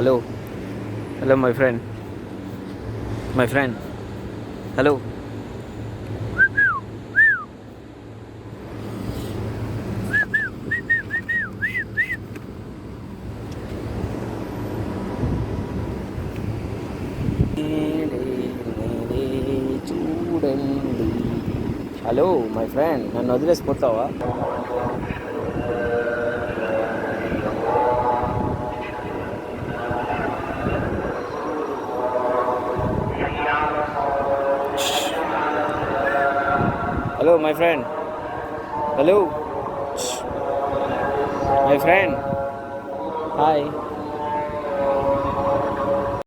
Hello hello my friend hello. చూడండి. Hello my friend, నన్ను వదిలేసిపోతావా? Hello my friend, hello my friend, hi.